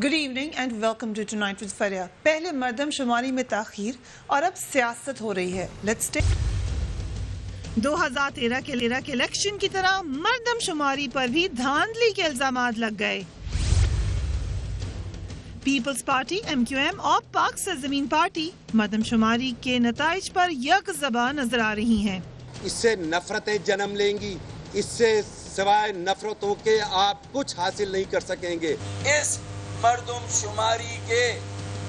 Good evening and welcome to tonight with Faria. पहले मर्दमशुमारी में ताखीर और अब सियासत हो रही है। लेट्स टेक 2013 के इलेक्शन की तरह मर्दमशुमारी पर भी धांधली के इल्जामात लग गए। पीपल्स पार्टी MQM और पाक सरजमीन पार्टी मर्दमशुमारी के नताइज पर यकज़बान नजर आ रही हैं। इससे नफरतें जन्म लेंगी, इससे सिवाय नफरतों के आप कुछ हासिल नहीं कर सकेंगे। इस मर्दमशुमारी के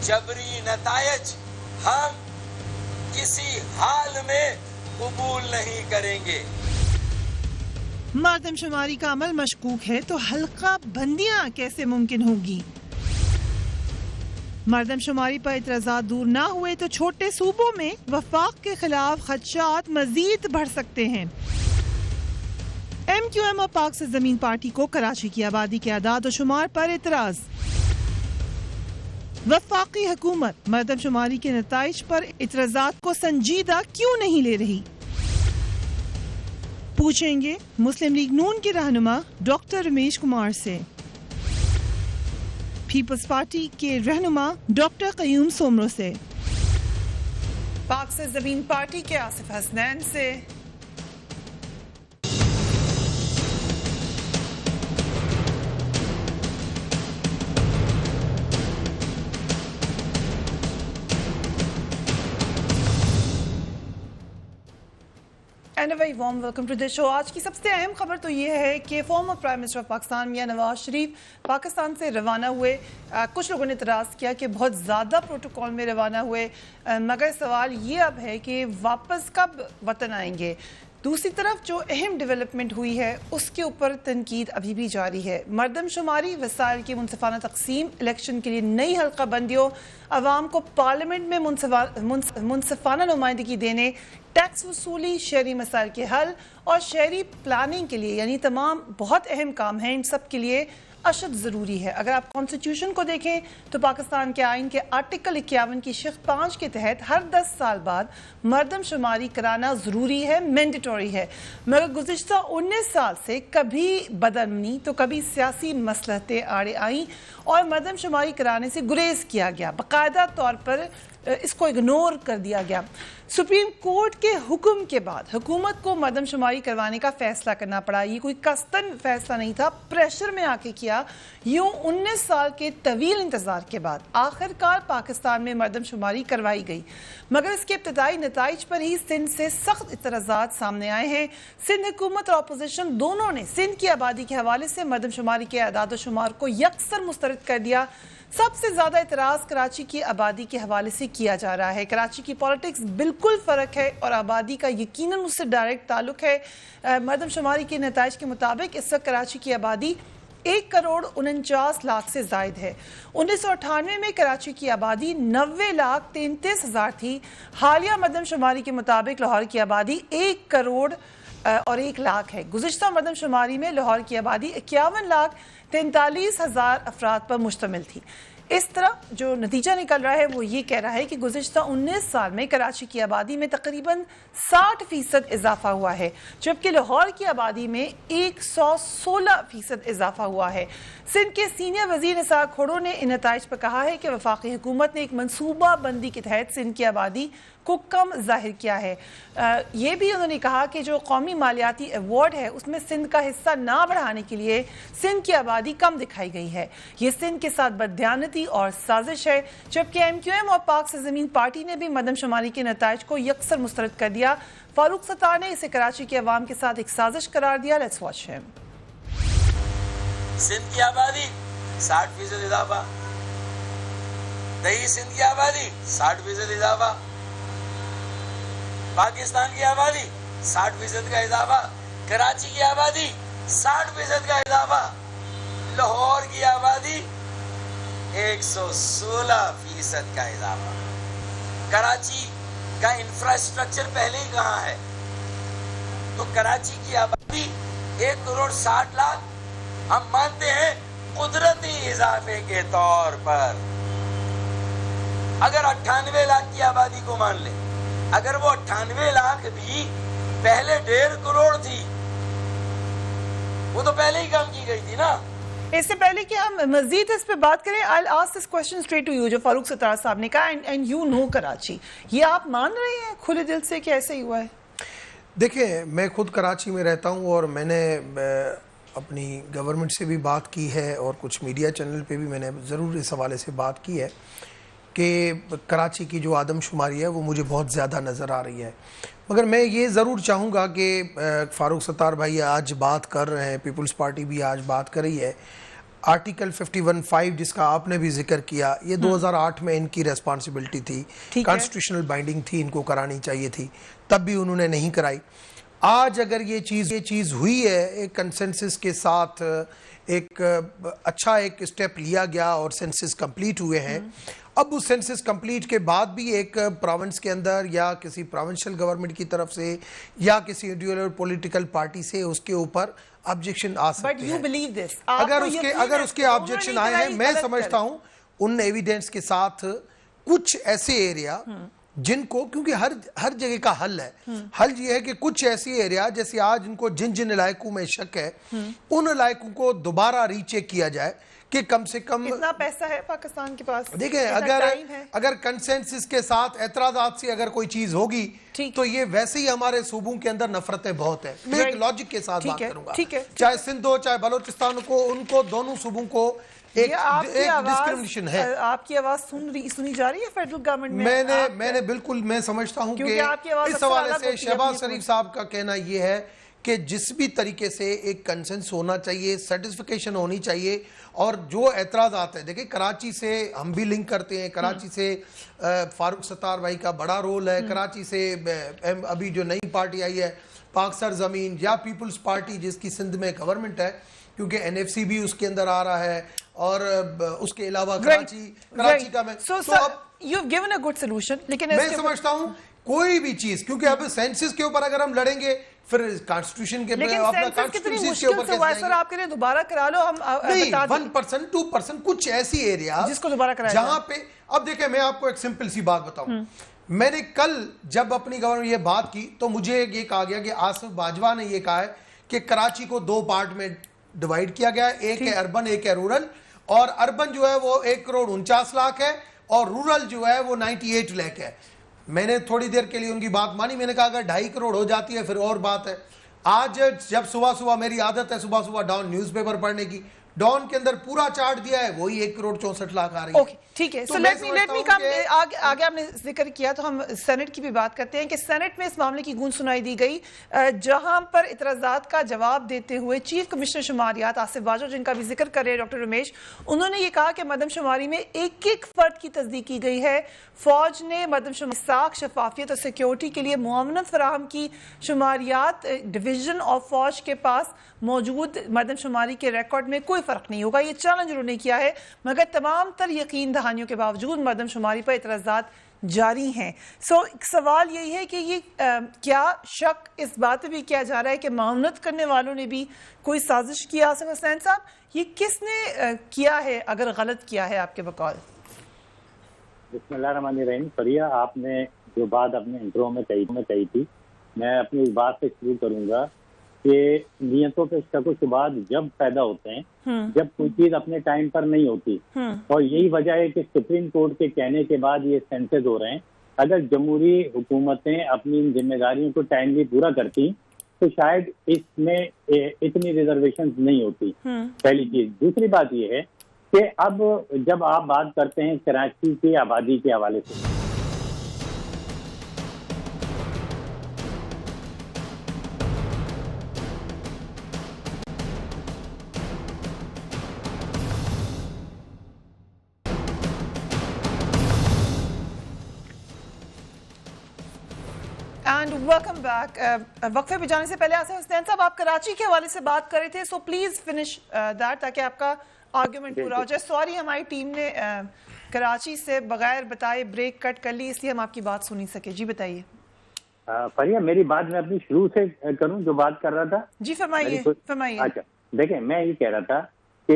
जबरी नतायज हम किसी हाल में कबूल नहीं करेंगे। मर्दमशुमारी का अमल मशकूक है तो हल्का बंदियां कैसे मुमकिन होगी? मर्दमशुमारी पर इतराज़ात दूर ना हुए तो छोटे सूबों में वफाक के खिलाफ खदशात मजीद बढ़ सकते हैं। MQM और पाक से जमीन पार्टी को कराची की आबादी के आदाद और शुमार पर इतराज। वफाकी हुकूमत मर्दमशुमारी के नताइज पर इतराज़ात को संजीदा क्यों नहीं ले रही? पूछेंगे मुस्लिम लीग नून के रहनुमा डॉक्टर रमेश कुमार से, पीपल्स पार्टी के रहनुमा डॉक्टर क़य्यूम सोमरो से, पाक से ज़मीन पार्टी के आसिफ हसनैन से, and very warm welcome to the show. आज की सबसे अहम खबर तो ये है कि former prime minister of Pakistan Mian Nawaz Sharif Pakistan से रवाना हुए। कुछ लोगों ने इतराज़ किया कि बहुत ज़्यादा प्रोटोकॉल में रवाना हुए, मगर सवाल ये अब है कि वापस कब वतन आएंगे। दूसरी तरफ जो अहम डेवलपमेंट हुई है उसके ऊपर तनकीद अभी भी जारी है। मर्दमशुमारी, वसाइल की मुनसिफाना तकसीम, इलेक्शन के लिए नई हल्का बंदियों, अवाम को पार्लियामेंट में मुनसिफाना नुमाइंदगी देने, टैक्स वसूली, शहरी मसाइल के हल और शहरी प्लानिंग के लिए, यानी तमाम बहुत अहम काम हैं। इन सब के लिए अशद ज़रूरी है। अगर आप कॉन्स्टिट्यूशन को देखें तो पाकिस्तान के आइन के आर्टिकल 51 की शिक़ 5 के तहत हर 10 साल बाद मर्दमशुमारी कराना ज़रूरी है, मैंडेटरी है। मगर गुज़िश्ता 19 साल से कभी बदअमनी तो कभी सियासी मसलहतें आड़े आईं और मर्दमशुमारी कराने से गुरेज किया गया, बाकायदा तौर पर इसको इग्नोर कर दिया गया। सुप्रीम कोर्ट के हुक्म के बाद हुकूमत को मर्दमशुमारी करवाने का फैसला करना पड़ा। ये कोई कस्तन फैसला नहीं था, प्रेशर में आके किया। यूं 19 साल के तवील इंतजार के बाद आखिरकार पाकिस्तान में मर्दमशुमारी करवाई गई, मगर इसके इब्तदाई नताइज पर ही सिंध से सख्त इतराज़ात सामने आए हैं। सिंध हुकूमत और अपोजिशन दोनों ने सिंध की आबादी के हवाले से मर्दमशुमारी के आदाद शुमार को यकसर मुस्तरद कर दिया। सबसे ज्यादा इतराज कराची की आबादी के हवाले से किया जा रहा है। कराची की पॉलिटिक्स बिल्कुल फर्क है और आबादी का यकीनन उससे डायरेक्ट ताल्लुक है। मर्दमशुमारी के नताइज के मुताबिक इस वक्त कराची की आबादी 1,49,00,000 से जायद है। 1998 में कराची की आबादी 90,33,000 थी। हालिया मर्दमशुमारी के मुताबिक लाहौर की आबादी 1 करोड़ और 1 लाख है। गुज़िश्ता मर्दमशुमारी में लाहौर की आबादी 51,43,000 अफराद पर मुश्तमिल थी। इस तरह जो नतीजा निकल रहा है वो ये कह रहा है कि गुज़िश्ता 19 साल में कराची की आबादी में तकरीबन 60% इजाफा हुआ है, जबकि लाहौर की आबादी में 116% इजाफा हुआ है। सिंध के सीनियर वजीर निसार खोड़ो ने इन नताइज पर कहा है कि वफाकी हुकूमत ने एक मनसूबा बंदी के तहत सिंध की आबादी को कम जाहिर किया है। ये भी उन्होंने कहा कि जो कौमी मालियाती अवार्ड है उसमें सिंध का हिस्सा ना बढ़ाने के लिए सिंध की आबादी कम दिखाई गई है। ये सिंध के साथ बददियानती और साजिश है। जबकि MQM और पाक से ज़मीन पार्टी ने भी मर्दमशुमारी के नताइज को यकसर मुस्तरद कर दिया। फारूक सत्तार ने इसे कराची के अवाम के साथ एक साजिश करार दिया। Let's watch him. सिंध की आबादी 60% इजाफा, दही सिंध की आबादी 60% इजाफा, पाकिस्तान की आबादी 60% का इजाफा, कराची की आबादी 60% का इजाफा, लाहौर की आबादी 116% का इजाफा। कराची का इंफ्रास्ट्रक्चर पहले ही कहाँ है, तो कराची की आबादी 1,60,00,000 हम मानते हैं कुदरती इजाफे के तौर पर। अगर 98 लाख की आबादी को मान ले, अगर वो 98 लाख भी पहले 1.5 करोड़ थी, वो तो पहले ही कम की गई थी ना। इससे पहले कि हम मजीद इस पे बात करें, I ask this question straight to you, जो फारूक सत्तार साहब ने कहा एंड यू नो कराची, ये आप मान रहे हैं खुले दिल से कि ऐसे ही हुआ है? देखिए, मैं खुद कराची में रहता हूँ और मैंने अपनी गवर्नमेंट से भी बात की है और कुछ मीडिया चैनल पे भी मैंने ज़रूर इस हवाले से बात की है कि कराची की जो आदमशुमारी है वो मुझे बहुत ज़्यादा नज़र आ रही है। मगर मैं ये ज़रूर चाहूँगा कि फ़ारूक सत्तार भाई आज बात कर रहे हैं, पीपल्स पार्टी भी आज बात कर रही है, आर्टिकल 51(5) जिसका आपने भी जिक्र किया, ये 2008 में इनकी रेस्पॉन्सिबिलिटी थी, कॉन्स्टिट्यूशनल बाइंडिंग थी, इनको करानी चाहिए थी, तब भी उन्होंने नहीं कराई। आज अगर ये चीज़ हुई है, एक कंसेंसस के साथ एक अच्छा एक स्टेप लिया गया और सेंसस कंप्लीट हुए हैं, अब उस सेंसस कंप्लीट के बाद भी एक प्रोविंस के अंदर या किसी प्रोविंशियल गवर्नमेंट की तरफ से या किसी इंडिविजुअल पॉलिटिकल पार्टी से उसके ऊपर ऑब्जेक्शन आ सकते हैं। अगर उसके ऑब्जेक्शन आए हैं, मैं समझता हूं उन एविडेंस के साथ कुछ ऐसे एरिया जिनको, क्योंकि हर जगह का हल है, हल ये है कि कुछ ऐसी एरिया जैसे आज इनको जिन जिन इलाकों में शक है उन इलाकों को दोबारा रीचेक किया जाए कि कम से कम इतना पैसा है पाकिस्तान के पास। देखिए, अगर कंसेंसस के साथ एतराजात से अगर कोई चीज होगी तो ये वैसे ही हमारे सूबों के अंदर नफरतें बहुत है। मैं एक लॉजिक के साथ बात करूंगा, चाहे सिंध हो चाहे बलोचिस्तान को, उनको दोनों सूबों को एक डिस्क्रिमिनेशन है। आपकी आवाज सुनी जा रही है फेडरल गवर्नमेंट में? मैंने बिल्कुल, मैं समझता हूं कि इस हवाले से शहबाज शरीफ साहब का कहना यह है कि जिस भी तरीके से एक कंसेंस होना चाहिए, सर्टिफिकेशन होनी चाहिए, और जो एतराज़ात है, देखिए कराची से हम भी लिंक करते हैं, कराची से फारूक सत्तार भाई का बड़ा रोल है, कराची से अभी जो नई पार्टी आई है पाक सरजमीन या पीपल्स पार्टी जिसकी सिंध में गवर्नमेंट है, क्योंकि एनएफसी भी उसके अंदर आ रहा है, और उसके अलावा कराची का मैं you have given a good solution. लेकिन मैं समझता हूं कोई भी चीज, क्योंकि अब सेंसस के ऊपर अगर हम लड़ेंगे फिर कॉन्स्टिट्यूशन के अपना कॉन्स्टिट्यूशन के ऊपर कैसे सर आपके लिए दोबारा करा लो, हम नहीं 1% 2% कुछ ऐसी एरिया जिसको दोबारा कराया जहां पे, अब देखिए मैं आपको एक सिंपल सी बात बताऊं, मैंने कल जब अपनी गवर्नमेंट ये बात की तो मुझे ये कहा गया कि आसिफ बाजवा ने ये कहा है कि कराची को 2 पार्ट में डिवाइड किया गया है, एक है अर्बन एक है रूरल, और अर्बन जो है वो 1,49,00,000 है और रूरल जो है वो 98 लाख है। मैंने थोड़ी देर के लिए उनकी बात मानी, मैंने कहा अगर 2.5 करोड़ हो जाती है फिर और बात है। आज जब सुबह सुबह, मेरी आदत है सुबह सुबह डॉन न्यूज़पेपर पढ़ने की, डॉन के अंदर पूरा चार्ट दिया है, वही 1,64,00,000 आ रही है। ओके, ठीक है। सो लेट मी कम, आगे आपने जिक्र किया तो हम सेनेट की भी बात करते हैं कि सेनेट में इस मामले की गूंज सुनाई दी गई, जहां पर इतराजात का जवाब देते हुए चीफ कमिश्नर शुमारियात आसिफ बाजवा, जिनका भी जिक्र कर रहे हैं डॉक्टर रमेश, उन्होंने ये कहा कि मरदमशुमारी में एक एक फर्द की तस्दीक की गई है। फौज ने मरदमशुमारी साख, शफाफियत और सिक्योरिटी के लिए मुआवनत फराहम की। शुमारियात डिवीजन ऑफ फौज के पास मौजूद मरदमशुमारी के रिकॉर्ड में कोई फर्क नहीं होगा, ये चैलेंज उन्होंने किया है, मगर तमाम तर यकीन दहानियों के बावजूद मरदमशुमारी पर इतराजात जारी हैं। सो सवाल यही है कि ये क्या शक इस बात पे भी किया जा रहा है कि मामलत करने वालों ने भी कोई साजिश की? आसिफ हुसैन साहब, ये किसने किया है अगर गलत किया है आपके बकौल? बिस्मिल्लाहिर्रहमानिर्रहीम। फरिया, आपने जो बात अपने इंट्रो में कही थी, मैं अपनी इस बात से शुरू करूंगा कि नियतों पे शक व शुबात जब पैदा होते हैं, जब कोई चीज अपने टाइम पर नहीं होती, और यही वजह है कि सुप्रीम कोर्ट के कहने के बाद ये सेंसेस हो रहे हैं। अगर जमहूरी हुकूमतें अपनी इन जिम्मेदारियों को टाइमली पूरा करती तो शायद इसमें इतनी रिजर्वेशन नहीं होती, पहली चीज। दूसरी बात ये है कि अब जब आप बात करते हैं कराची की आबादी के हवाले से, एंड वेलकम बैक। वक्फे पे जाने से पहले आसिफ हुसैन साहब, आप कराची के हवाले से बात कर रहे थे, सो प्लीज फिनिश दैट ताकि आपका आर्गुमेंट पूरा हो जाए। सॉरी, हमारी टीम ने कराची से बगैर बताए ब्रेक कट कर ली, इसलिए हम आपकी बात सुन नहीं सके। जी बताइए। फरिया, मेरी बात मैं अपनी शुरू से करूं जो बात कर रहा था? जी फरमाइए। अच्छा, देखें, मैं ये कह रहा था कि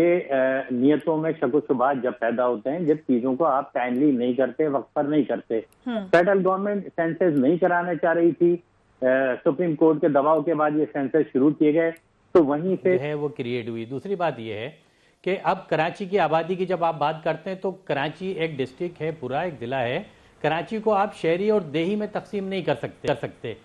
नियतों में शक व शुबात जब पैदा होते हैं, जब चीजों को आप टाइमली नहीं करते, वक्त पर नहीं करते। फेडरल गवर्नमेंट सेंसस नहीं कराना चाह रही थी, सुप्रीम कोर्ट के दबाव के बाद ये सेंसस शुरू किए गए, तो वहीं से है वो क्रिएट हुई। दूसरी बात ये है कि अब कराची की आबादी की जब आप बात करते हैं तो कराची एक डिस्ट्रिक्ट है, पूरा एक ज़िला है। कराची को आप शहरी और देही में तकसीम नहीं कर सकते।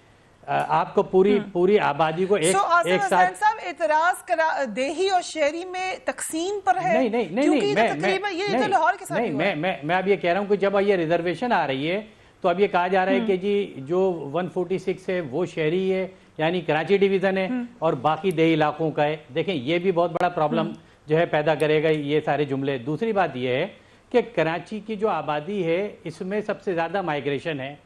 आपको पूरी आबादी को एक साथ साहब एतराज देही और शहरी में तकसीम पर है। नहीं, मैं लाहौर के साथ नहीं, मैं अब ये कह रहा हूँ कि जब ये रिजर्वेशन आ रही है तो अब ये कहा जा रहा है कि जी जो 146 है वो शहरी है, यानी कराची डिवीजन है, और बाकी देही इलाकों का है। देखें, ये भी बहुत बड़ा प्रॉब्लम जो है पैदा करेगा ये सारे जुमले। दूसरी बात ये है कि कराची की जो आबादी है इसमें सबसे ज़्यादा माइग्रेशन है।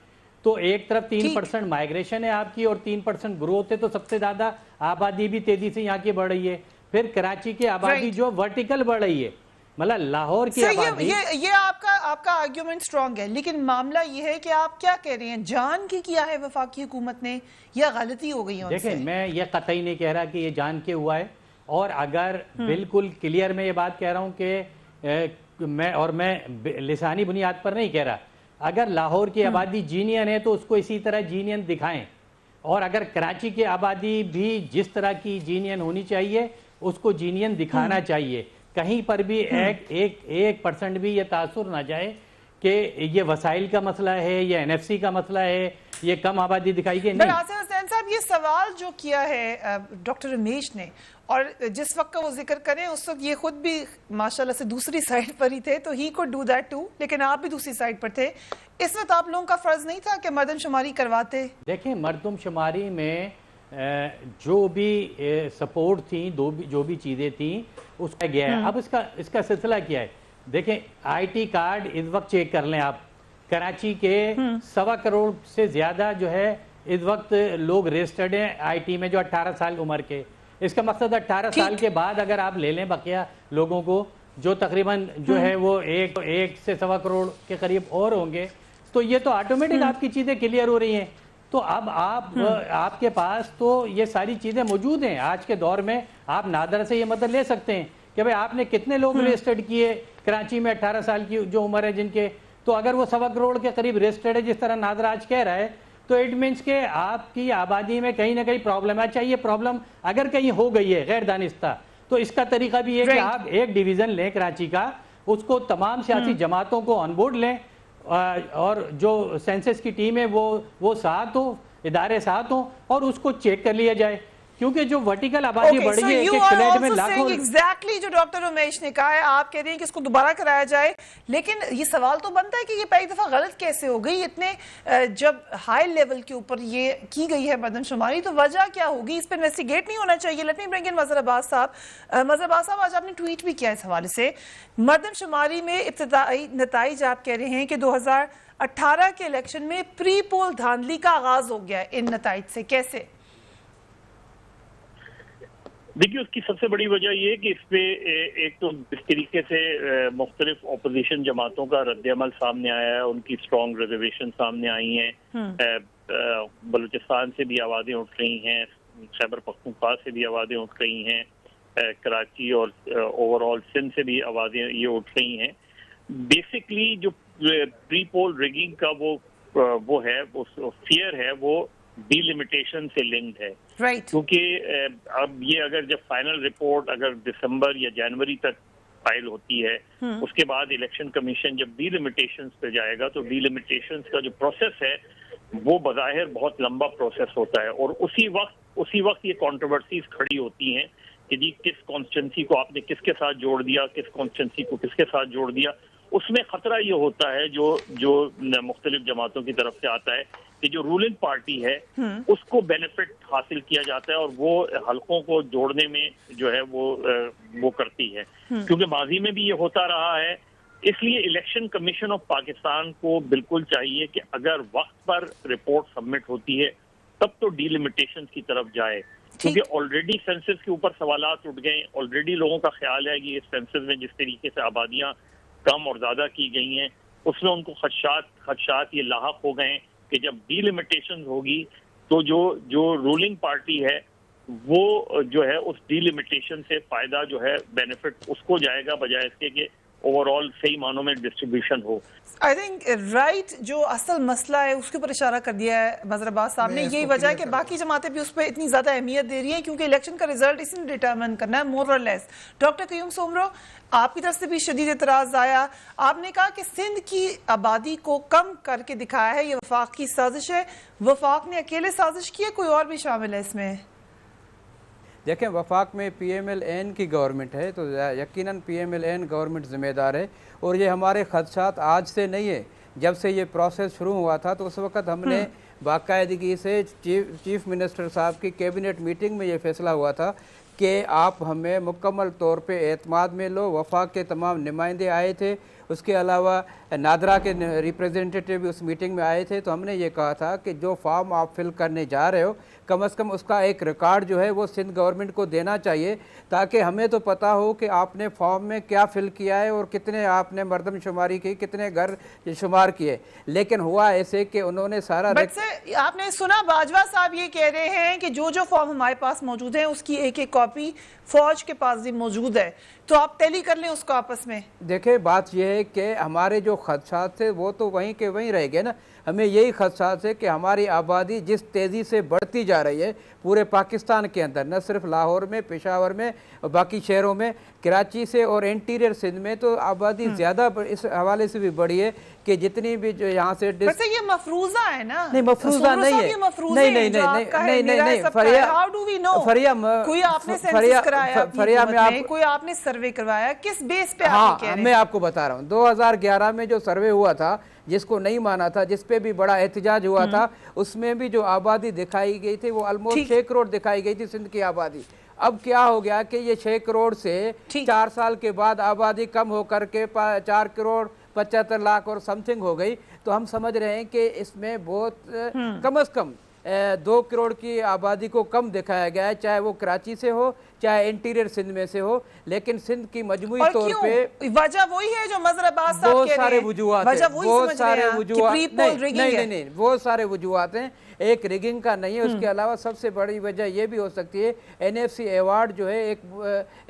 तो एक तरफ 3% माइग्रेशन है आपकी और 3% ग्रोथ है, तो सबसे ज़्यादा आबादी भी तेज़ी से यहाँ की बढ़ रही है। फिर कराची की आबादी जो वर्टिकल बढ़ रही है, मतलब लाहौर की आबादी। ये आपका आर्ग्यूमेंट स्ट्रांग है, लेकिन मामला ये है कि आप क्या कह रहे हैं, जान की किया है वफाकी हुकूमत ने या गलती हो गई है उनसे? देखिए, मैं ये कतई नहीं कह रहा कि ये जान के हुआ है, और अगर बिल्कुल क्लियर मैं ये बात कह रहा हूँ कि मैं लिसानी बुनियाद पर नहीं कह रहा, अगर लाहौर की आबादी जीनियन है तो उसको इसी तरह जीनियन दिखाएं, और अगर कराची की आबादी भी जिस तरह की जीनियन होनी चाहिए उसको जीनियन दिखाना चाहिए। कहीं पर भी एक % भी ये तासुर ना जाए कि ये वसाइल का मसला है, ये NFC का मसला है, ये कम आबादी दिखाई गई। नहीं, आसिफ हुसैन साहब, ये सवाल जो किया है डॉक्टर रमेश ने, और जिस वक्त का वो जिक्र करें उस वक्त ये खुद भी माशाल्लाह से दूसरी साइड पर ही थे, तो he could do that too, लेकिन आप भी दूसरी साइड पर थे। इस वक्त आप लोगों का फर्ज नहीं था कि मर्दमशुमारी करवाते? देखें, मर्दमशुमारी में जो भी सपोर्ट थी, जो भी चीज़ें थी उसका गया है। अब इसका सिलसिला क्या है? देखें, IT कार्ड इस वक्त चेक कर लें आप, कराची के 1.25 करोड़ से ज़्यादा जो है इस वक्त लोग रजिस्टर्ड हैं IT में, जो 18 साल उम्र के। इसका मकसद 18 साल के बाद अगर आप ले लें बकिया लोगों को, जो तकरीबन जो है वो 1 से 1.25 करोड़ के करीब और होंगे, तो ये तो ऑटोमेटिक आपकी चीज़ें क्लियर हो रही हैं। तो अब आपके पास तो ये सारी चीज़ें मौजूद हैं। आज के दौर में आप नादर से ये मदद ले सकते हैं कि भाई आपने कितने लोग रजिस्टर्ड किए कराची में 18 साल की जो उम्र है जिनके, तो अगर वो 1.25 करोड़ के करीब रजिस्टर्ड है जिस तरह नादर आज कह रहा है, तो इट मीन्स के आपकी आबादी में कहीं ना कहीं प्रॉब्लम है। अच्छा, ये प्रॉब्लम अगर कहीं हो गई है गैर दानिस्ता, तो इसका तरीका भी है कि आप एक डिवीज़न लें कराची का, उसको तमाम सियासी जमातों को ऑन बोर्ड लें, और जो सेंसस की टीम है वो साथ हो, इदारे साथ हो, और उसको चेक कर लिया जाए, क्योंकि जो वर्टिकल आबादी बढ़ी है एक फ्लैट में लाखों। एग्जैक्टली जो डॉक्टर उमेश ने कहा है, आप कह रहे हैं कि इसको दोबारा कराया जाए, लेकिन ये सवाल तो बनता है कि ये पहली दफा गलत कैसे हो गई? इतने जब हाई लेवल के ऊपर ये की गई है मर्दमशुमारी, तो वजह क्या होगी? इस पर इन्वेस्टिगेट नहीं होना चाहिए? लेट मी ब्रिंग इन मजहर अब्बास साहब। मजहर अब्बास साहब, आज आपने ट्वीट भी किया इस हवाले से, मर्दमशुमारी में इब्तिदाई नताइज आप कह रहे हैं कि 2018 के इलेक्शन में प्री पोल धांधली का आगाज हो गया इन नताइज से, कैसे? देखिए, उसकी सबसे बड़ी वजह ये है कि इस पे एक तो इस तरीके से मुख्तलिफ अपोजिशन जमातों का रद्द-ए-अमल सामने आया है, उनकी स्ट्रॉन्ग रिजर्वेशन सामने आई हैं। बलूचिस्तान से भी आवाज़ें उठ रही हैं, खैबर पख्तूनख्वा से भी आवाज़ें उठ रही हैं, कराची और ओवरऑल सिंध से भी आवाज़ें ये उठ रही हैं। बेसिकली जो प्री पोल रिगिंग का वो है, वो फियर है, वो डिलिमिटेशन से लिंक्ड है। क्योंकि अब ये अगर जब फाइनल रिपोर्ट अगर दिसंबर या जनवरी तक फाइल होती है, उसके बाद इलेक्शन कमीशन जब डिलिमिटेशंस पे जाएगा, तो डिलिमिटेशंस का जो प्रोसेस है वो बज़ाहिर बहुत लंबा प्रोसेस होता है, और उसी वक्त ये कंट्रोवर्सीज खड़ी होती हैं कि जी किस कॉन्स्टिट्यूंसी को आपने किसके साथ जोड़ दिया, किस कॉन्स्टिट्यूंसी को किसके साथ जोड़ दिया। उसमें खतरा ये होता है जो मुख्तलिफ जमातों की तरफ से आता है कि जो रूलिंग पार्टी है उसको बेनिफिट हासिल किया जाता है, और वो हलकों को जोड़ने में जो है वो करती है, क्योंकि माजी में भी ये होता रहा है। इसलिए इलेक्शन कमीशन ऑफ पाकिस्तान को बिल्कुल चाहिए कि अगर वक्त पर रिपोर्ट सबमिट होती है तब तो डिलिमिटेशन की तरफ जाए, क्योंकि ऑलरेडी सेंसस के ऊपर सवालात उठ गए। ऑलरेडी लोगों का ख्याल है कि इस सेंसस में जिस तरीके से आबादियां कम और ज्यादा की गई हैं, उसमें उनको खदशात ये लाहक हो गए कि जब डिलिमिटेशन होगी तो जो रूलिंग पार्टी है वो जो है उस डिलिमिटेशन से फायदा जो है बेनिफिट उसको जाएगा, बजाय इसके कि ओवरऑल सही मानों में डिस्ट्रीब्यूशन हो। आई थिंक राइट जो असल मसला है उसके ऊपर इशारा कर दिया है मजहर अब्बास साहब ने। यही वजह है कि बाकी जमातें भी उस पर इतनी ज्यादा अहमियत दे रही हैं क्योंकि इलेक्शन का रिजल्ट इसी ने डिटरमिन करना है मोर और लेस। डॉक्टर क़य्यूम सोमरो, आपकी तरफ से भी शदीद एतराज आया। आपने कहा कि सिंध की आबादी को कम करके दिखाया है, ये वफाक की साजिश है। वफाक ने अकेले साजिश की है, कोई और भी शामिल है इसमें? देखें, वफाक में PMLN की गवर्नमेंट है तो यकीनन PMLN गवर्नमेंट ज़िम्मेदार है। और ये हमारे खदशात आज से नहीं है, जब से ये प्रोसेस शुरू हुआ था तो उस वक़्त हमने बाकायदगी से चीफ मिनिस्टर साहब की कैबिनेट मीटिंग में ये फैसला हुआ था कि आप हमें मुकम्मल तौर पे एतमाद में लो। वफाक के तमाम नुमाइंदे आए थे, उसके अलावा नादरा के रिप्रेजेंटेटिव भी उस मीटिंग में आए थे। तो हमने ये कहा था कि जो फॉर्म आप फिल करने जा रहे हो कम से कम उसका एक रिकॉर्ड जो है वो सिंध गवर्नमेंट को देना चाहिए, ताकि हमें तो पता हो कि आपने फॉर्म में क्या फिल किया है और कितने आपने मरदमशुमारी की, कितने घर शुमार किए। लेकिन हुआ ऐसे कि उन्होंने सारा आपने सुना बाजवा साहब ये कह रहे हैं कि जो जो फॉर्म हमारे पास मौजूद है उसकी एक एक कॉपी फौज के पास भी मौजूद है, तो आप टैली कर लें उसको आपस में। देखिए, बात यह है कि हमारे जो खदशात थे वो तो वहीं के वहीं रह गए ना। हमें यही खदशात है कि हमारी आबादी जिस तेज़ी से बढ़ती जा रही है पूरे पाकिस्तान के अंदर, न सिर्फ लाहौर में, पेशावर में और बाकी शहरों में, कराची से और इंटीरियर सिंध में तो आबादी ज़्यादा इस हवाले से भी बढ़ी है कि जितनी भी जो यहाँ से ये मफरूजा है ना? नहीं, मफरूजा नहीं है। नहीं, फरिया में आप कोई आपने सर्वे करवाया, किस बेस पे? हाँ, मैं आपको बता रहा हूँ। 2011 में जो सर्वे हुआ था जिसको नहीं माना था, जिस पे भी बड़ा एहतजाज हुआ था, उसमें भी जो आबादी दिखाई गई थी वो ऑलमोस्ट 6 करोड़ दिखाई गई थी सिंध की आबादी। अब क्या हो गया कि ये 6 करोड़ से 4 साल के बाद आबादी कम होकर के 4 करोड़ 75 लाख और समथिंग हो गई। तो हम समझ रहे हैं कि इसमें बहुत कम से कम 2 करोड़ की आबादी को कम दिखाया गया है, चाहे वो कराची से हो चाहे इंटीरियर सिंध में से हो। लेकिन सिंध की मजमूई तौर पे वजह वही है जो मजहर अब्बास साहब बहुत सारे वजूहात हैं, बहुत सारे वजूहात नहीं, बहुत सारे वजूहात हैं। एक रिगिंग का नहीं है, उसके अलावा सबसे बड़ी वजह यह भी हो सकती है NFC अवार्ड जो है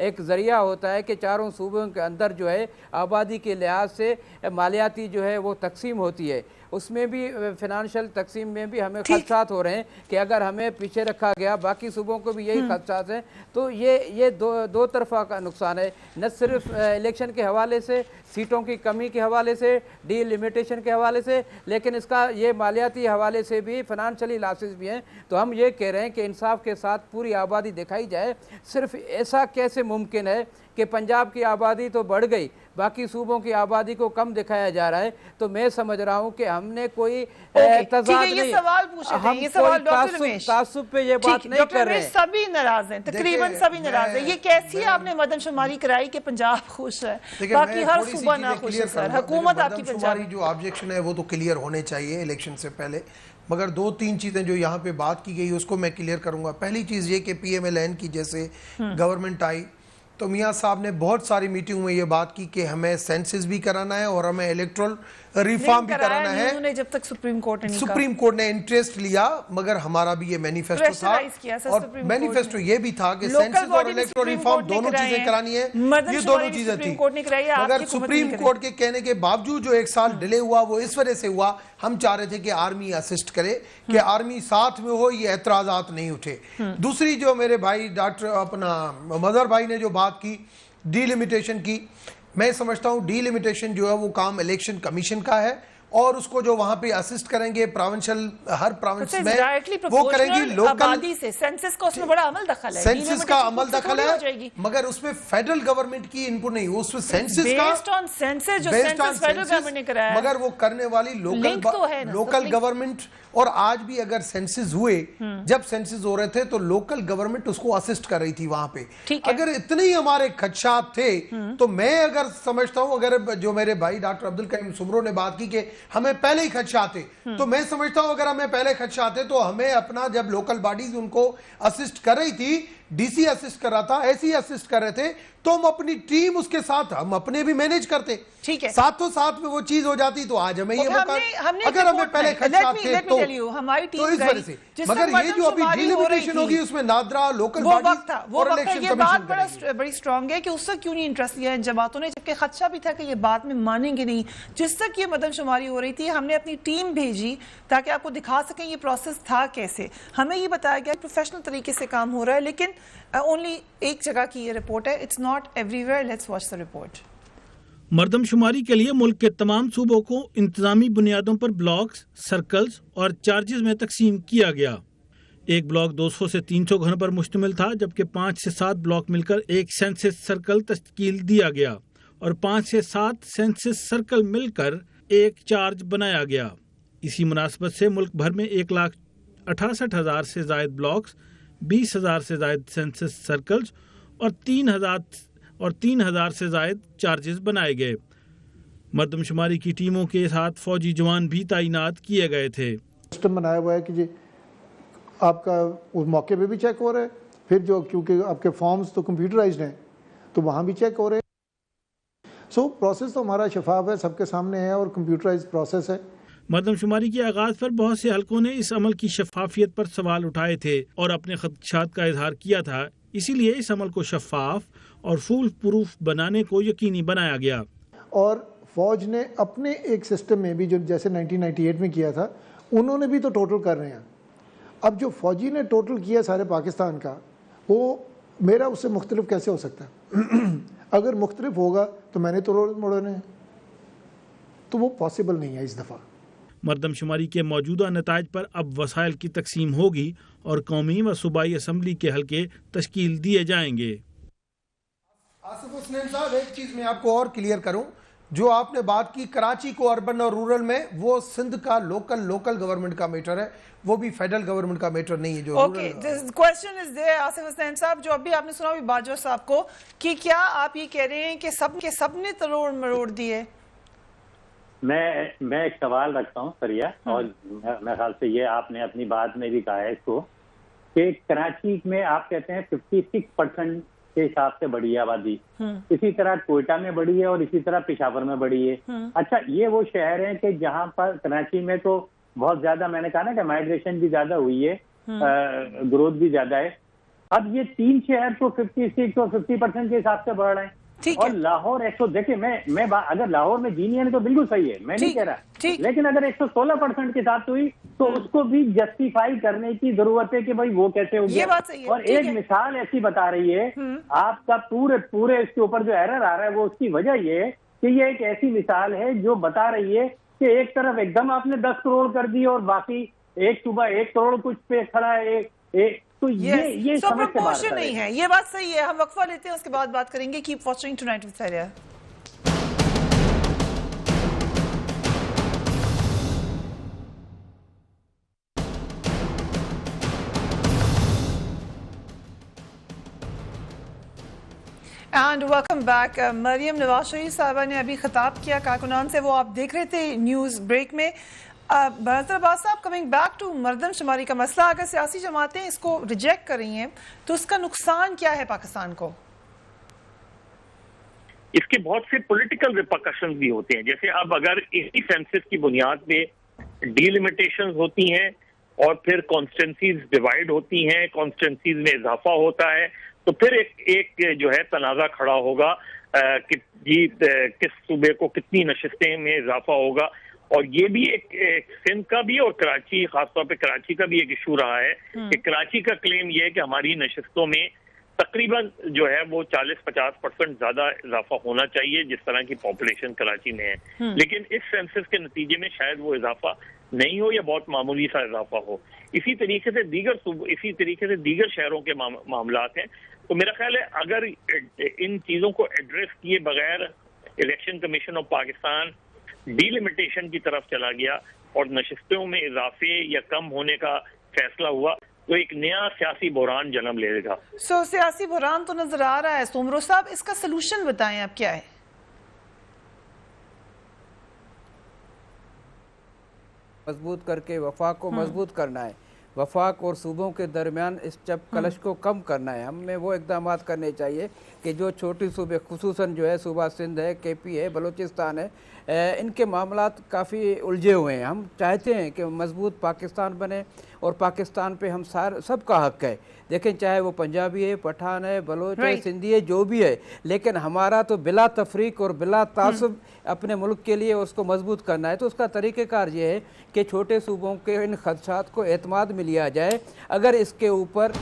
एक जरिया होता है कि चारों सूबों के अंदर जो है आबादी के लिहाज से मालियाती जो है वो तकसीम होती है, उसमें भी फिनेंशियल तकसीम में भी हमें खदशात हो रहे हैं कि अगर हमें पीछे रखा गया, बाकी सूबों को भी यही खदशात हैं। तो ये दो तरफा का नुकसान है, न सिर्फ इलेक्शन के हवाले से, सीटों की कमी के हवाले से, डीलिमिटेशन के हवाले से, लेकिन इसका ये मालियाती हवाले से भी फाइनेंशियली लॉसेस भी हैं। तो हम ये कह रहे हैं कि इंसाफ के साथ पूरी आबादी दिखाई जाए। सिर्फ ऐसा कैसे मुमकिन है कि पंजाब की आबादी तो बढ़ गई, बाकी सूबों की आबादी को कम दिखाया जा रहा है? तो मैं समझ रहा हूं कि हमने कोई तजाद नहीं, ये सवाल पूछे थे, ये सवाल डॉक्टर रमेश तासुब पे ये बात नहीं कर रहे हैं। सभी नाराज हैं, तकरीबन सभी नाराज हैं। ये कैसी आपने मर्दमशुमारी कराई कि पंजाब खुश है, बाकी हर सूबा ना खुश है? सर, हुकूमत आपकी पंजाब जो ऑब्जेक्शन है वो तो क्लियर होने चाहिए इलेक्शन से पहले, मगर 2-3 चीज़ें जो यहाँ पे बात की गई उसको मैं क्लियर करूँगा। पहली चीज़ ये कि PMLN की जैसे गवर्नमेंट आई तो मियाँ साहब ने बहुत सारी मीटिंग में ये बात की कि हमें सेंसस भी कराना है और हमें इलेक्ट्रल रिफॉर्म भी कराना है। जब तक सुप्रीम कोर्ट ने इंटरेस्ट लिया, मगर हमारा भी ये मैनिफेस्टो था और मैनिफेस्टो ये भी था कि सेंसस और इलेक्ट्रल रिफॉर्म दोनों चीजें करानी है। ये दोनों चीजें थी, मगर सुप्रीम कोर्ट के कहने के बावजूद जो 1 साल डिले हुआ वो इस वजह से हुआ, हम चाह रहे थे कि आर्मी असिस्ट करे, कि आर्मी साथ में हो, ये एतराजात नहीं उठे। दूसरी जो मेरे भाई डॉक्टर अपना मदर भाई ने जो बात की डीलिमिटेशन की, मैं समझता हूं डीलिमिटेशन जो है वो काम इलेक्शन कमीशन का है और उसको जो वहां पे असिस्ट करेंगे प्रोविंशियल हर प्रोविंस में वो करेंगी लोकल से। सेंसस का उसमें बड़ा अमल दखल है, सेंसस का अमल दखल है, मगर उसमें फेडरल गवर्नमेंट की इनपुट नहीं, उसमें सेंसस का बेस्ड ऑन सेंसस जो सेंसस फेडरल गवर्नमेंट ने कराया है, मगर वो करने वाली लोकल गवर्नमेंट। और आज भी अगर सेंसस हुए, जब सेंसस हो रहे थे तो लोकल गवर्नमेंट उसको असिस्ट कर रही थी वहां पे। अगर इतने ही हमारे खदशात थे तो मैं अगर समझता हूं, अगर जो मेरे भाई डॉक्टर अब्दुल करीम सुमरो ने बात की कि हमें पहले ही खदशात थे, तो मैं समझता हूं अगर हमें पहले खदशात थे तो हमें अपना, जब लोकल बॉडीज उनको असिस्ट कर रही थी डीसी असिस्ट कर रहा था, एसी असिस्ट कर रहे थे, तो हम अपनी टीम उसके साथ हम अपने भी मैनेज करते, ठीक है, साथों साथ में वो चीज हो जाती तो आज हमें ये मौका, अगर हमें पहले खदशात थे तो हमारी टीम तो इस वजह से, मगर ये जो अभी डिलिमिटेशन होगी उसमें नादरा लोकल और इलेक्शन कमीशन बड़ी स्ट्रांग है कि उससे क्यों नहीं इंटरेस्ट लिया इन जमातों ने, जबकि खदशा भी था कि ये बाद में मानेंगे नहीं। जिस तक ये मददशुमारी हो रही थी हमने अपनी टीम भेजी ताकि आपको दिखा सकें ये प्रोसेस था कैसे। हमें ये बताया गया प्रोफेशनल तरीके से काम हो रहा है, लेकिन ओनली एक जगह की ये रिपोर्ट है, it's not everywhere. Let's watch the report. मरदमशुमारी के लिए मुल्क के तमाम सूबों को इंतजामी बुनियादों पर ब्लॉक्स, सर्कल्स और चार्जेस में तकसीम किया गया। एक ब्लॉक 200 से 300 घरों पर मुश्तमिल था, जबकि 5 से 7 ब्लॉक मिलकर एक सेंसस सर्कल तश्कील दिया गया और 5 से 7 सेंसस सर्कल मिलकर एक चार्ज बनाया गया। इसी मुनासबत से मुल्क भर में 1,68,000 से जायद ब्लॉक्स, 20,000 से जायद सेंसस सर्कल्स और 3,000 से जायद चार्जेस बनाए गए। मरदमशुमारी की टीमों के साथ फौजी जवान भी तैनात किए गए थे। सिस्टम बनाया हुआ है कि जी आपका उस मौके पे भी चेक हो रहा है, फिर जो क्योंकि आपके फॉर्म्स तो कंप्यूटराइज्ड हैं तो वहाँ भी चेक हो रहे हैं। सो प्रोसेस तो हमारा शफाफ है, सबके सामने है और कंप्यूटराइज्ड प्रोसेस है। मरदमशुमारी के आगाज पर बहुत से हलकों ने इस अमल की शफाफियत पर सवाल उठाए थे और अपने खदशात का इजहार किया था। इसीलिए इस अमल को शफाफ और फूल प्रूफ बनाने को यकीनी बनाया गया। और फौज ने अपने एक सिस्टम में भी जो जैसे 1998 में किया था, उन्होंने भी तो टोटल कर रहे हैं। अब जो फौजी ने टोटल किया सारे पाकिस्तान का, वो मेरा उससे मुख्तलिफ कैसे हो सकता है? अगर मुख्तलिफ होगा तो मैंने तो रोड मोड़ने हैं, तो वो पॉसिबल नहीं है इस दफ़ा। मरदमशुमारी के मौजूदा नताज पर अब वसाइल की तकसीम होगी और कौमी व सूबाई असम्बली के हल्के तश्कील दिए जाएंगे। आसिफ हुसैन साहब, एक चीज मैं आपको और क्लियर करूं, जो आपने बात की कराची को अर्बन और रूरल में, वो सिंध का लोकल गवर्नमेंट का मैटर है, वो भी फेडरल गवर्नमेंट का मैटर नहीं है। जो okay, this question is there Asif Hussain साहब, जो अभी आपने सुना बाजवा साहब को, कि क्या आप ये कह रहे हैं कि सब ने तरोड़ मरोड़ दिए? मैं एक सवाल रखता हूँ सरिया, और मेरे ख्याल से ये आपने अपनी बात में भी कहा है इसको, कि कराची में आप कहते हैं 56% के हिसाब से बढ़ी है आबादी, इसी तरह कोयटा में बढ़ी है और इसी तरह पेशावर में बढ़ी है। अच्छा, ये वो शहर हैं कि जहाँ पर कराची में तो बहुत ज्यादा, मैंने कहा ना कि माइग्रेशन भी ज्यादा हुई है, ग्रोथ भी ज्यादा है। अब ये 3 शहर तो 56 और 50% के हिसाब से बढ़ रहे हैं, और लाहौर 100, देखिए मैं अगर लाहौर में जीनी है तो बिल्कुल सही है, मैं नहीं कह रहा, लेकिन अगर 116% के साथ हुई तो उसको भी जस्टिफाई करने की जरूरत है कि भाई वो कैसे हो गया। और एक मिसाल ऐसी बता रही है, आपका पूरे इसके ऊपर जो एरर आ रहा है वो उसकी वजह ये है कि ये एक ऐसी मिसाल है जो बता रही है कि एक तरफ एकदम आपने 10 करोड़ कर दी और बाकी एक सुबह 1 करोड़ कुछ पे खड़ा है, तो ये समझ के बाहर नहीं है। ये बात सही है। हम वक्फा लेते हैं, उसके बाद बात करेंगे। Keep watching tonight with Sariya. And welcome back. Maryam Nawaz Sharif साहबा ने अभी खिताब किया कारकुनान से, वो आप देख रहे थे न्यूज़ ब्रेक में। बरतर अब्बास साहब, कमिंग बैक टू मरदमशुमारी का मसला, अगर सियासी जमातें इसको रिजेक्ट कर रही हैं तो उसका नुकसान क्या है पाकिस्तान को? इसके बहुत से पॉलिटिकल रिपरकशन भी होते हैं। जैसे अब अगर इसी सेंसस की बुनियाद पे डीलिमिटेशन होती हैं और फिर कॉन्स्टिट्यूंसीज डिवाइड होती हैं, कॉन्स्टिट्यूंसीज में इजाफा होता है, तो फिर एक जो है तनाजा खड़ा होगा कि जी किस सूबे को कितनी नशिस्तें में इजाफा होगा। और ये भी एक सिंध का भी और कराची, खासतौर पे कराची का भी एक इशू रहा है कि कराची का क्लेम ये है कि हमारी नशिस्तों में तकरीबन जो है वो 40-50% ज्यादा इजाफा होना चाहिए जिस तरह की पॉपुलेशन कराची में है। लेकिन इस सेंसस के नतीजे में शायद वो इजाफा नहीं हो या बहुत मामूली सा इजाफा हो। इसी तरीके से दीगर शहरों के मामलात हैं। तो मेरा ख्याल है अगर इन चीजों को एड्रेस किए बगैर election commission of Pakistan delimitation की तरफ चला गया और नशिस्तों में इजाफे या कम होने का फैसला हुआ तो एक नया सियासी बहरान जन्म लेगा। सियासी बहरान तो नजर आ रहा है। सोमरो साहब, इसका सलूशन बताएं आप, क्या है? मजबूत करके वफाक को मजबूत करना है। वफाक और सूबों के दरमियान इस जब कलश को कम करना है, हमें वो इक़दाम करने चाहिए कि जो छोटी सूबे खुसूसन जो है सूबा सिंध है, KP है, बलूचिस्तान है, इनके मामलात काफ़ी उलझे हुए हैं। हम चाहते हैं कि मजबूत पाकिस्तान बने और पाकिस्तान पे हम सबका हक है। देखें चाहे वो पंजाबी है, पठान है, बलोच है, सिंधी है, जो भी है, लेकिन हमारा तो बिला तफरीक और बिला तासुब अपने मुल्क के लिए उसको मजबूत करना है। तो उसका तरीक़ेकार ये है कि छोटे सूबों के इन खदशात को एतमाद में लिया जाए। अगर इसके ऊपर